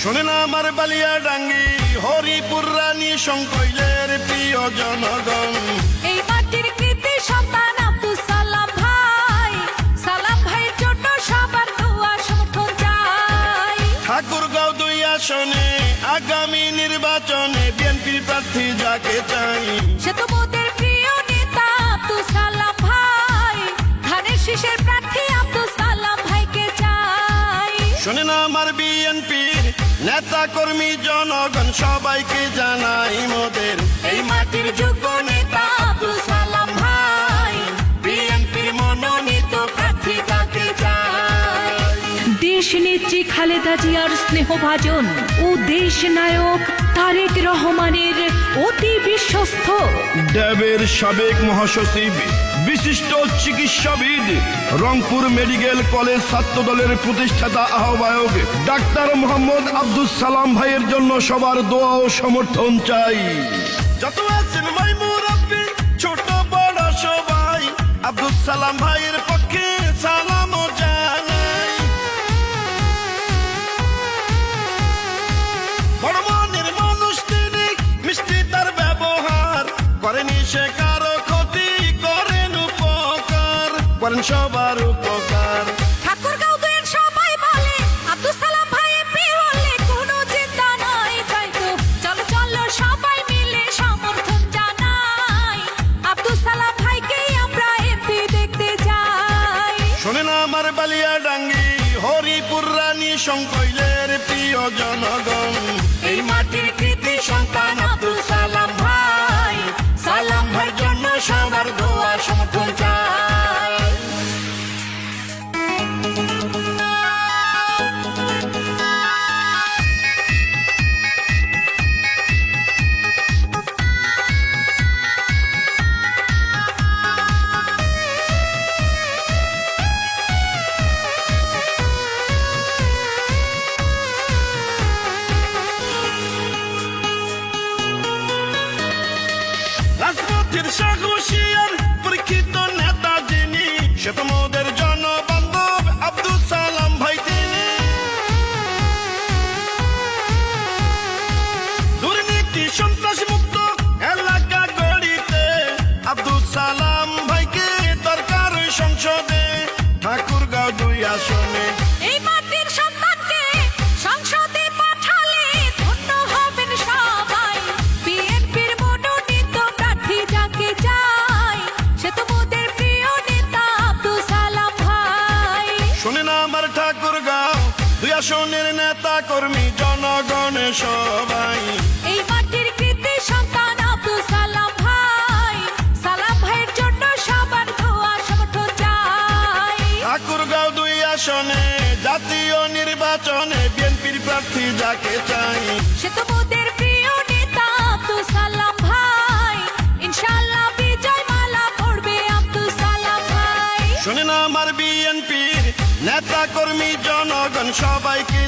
শোনেন আমার বালিয়াডাঙ্গি হরিপুর রানী সংকৈলের প্রিয় জনগণ, এই মাটির কৃতি সন্তান আব্দুল সালাম ভাই, সালাম ভাইয়ের জন্য সবার দোয়া সমর্থন চাই। ঠাকুরগাঁও 2 আসনে আগামী নির্বাচনে বিএনপির প্রার্থী যাকে চাই, সে তো মোদের প্রিয় নেতা আব্দুল সালাম ভাই, ধানের শীষের প্রার্থী আব্দুল সালাম ভাইকে চাই। শোনেন আমার বিএনপির নেতা কর্মী জনগণ, সবাইকে জানাই মোদের এই মাটির যোগ্য নেতা আব্দুল সালাম ভাই, বিএনপির মনোনীত প্রার্থী তাকে চাই। দেশ নেত্রী খালেদা জিয়ার স্নেহভাজন ও দেশ নায়ক তারেক রহমানের অতি বিশ্বস্ত, ড্যাবের সাবেক মহাসচিব বিশিষ্ট চিকিৎসাবিদ, রংপুর মেডিকেল কলেজ ছাত্র দলের প্রতিষ্ঠাতা আহ্বায়ক ডাক্তার মোহাম্মদ আব্দুল সালাম ভাইয়ের জন্য সবার দোয়া ও সমর্থন চাই। যত আছেন ভাই মুরব্বি ছোট বড় সবাই, আব্দুল সালাম ভাইয়ের পক্ষে সালাম জানাই। বড় মনের মানুষ তিনি, মিষ্টি তার ব্যবহার, করেনি সে কারো ক্ষতি, করেন উপকার, করেন সবার উপকার। ঠাকুরগাঁও 2 এর সবাই বলে আব্দুল সালাম ভাই এমপি হলে কোনো চিন্তা নাই, তাই তো চলো চলো সবাই মিলে সমর্থন জানাই, আব্দুল সালাম ভাইকেই আমরা এমপি দেখতে চাই। শোনেন আমার বালিয়াডাঙ্গি হরিপুর রানী সংকৈলের প্রিয় জনগণ, এই মাটির কৃতি সন্তান আব্দুল সালাম ভাই, সালাম ভাইয়ের জন্য সবার দোয়া সমর্থন চাই। রাজপথের সাহসিয়ার পরীক্ষিত নেতা যিনি, সে তো মোদের জনবান্ধব আব্দুল সালাম ভাই তিনি। দুর্নীতি সন্ত্রাস মুক্ত এলাকা গড়িতে আব্দুল সালাম ভাইকে দরকার সংসদে, ঠাকুরগাঁও 2 আসনে। এই মাটির সন্তানকে সংসদে পাঠালে ধন্য হবেন সবাই, বিএনপির মনোনীত প্রার্থী যাকে চাই, সে তো মোদের প্রিয় নেতা আব্দুল সালাম ভাই। শোনেন আমার ঠাকুরগাঁও 2 আসনের নেতা কর্মী জনগণ সবাই, এই মাটির কৃতি সন্তান আব্দুল সালাম ভাই, সালাম ভাইয়ের জন্য সবার দোয়া সমর্থন চাই। ঠাকুরগাঁও 2 আসনে জাতীয় নির্বাচনে বিএনপির প্রার্থী যাকে চাই, সে তো মোদের প্রিয় নেতা আব্দুল সালাম ভাই, ইনশাআল্লাহ বিজয় মালা পড়বে আব্দুল সালাম ভাই। শোনেন আমার বিএনপির নেতা কর্মী জনগণ, সবাইকে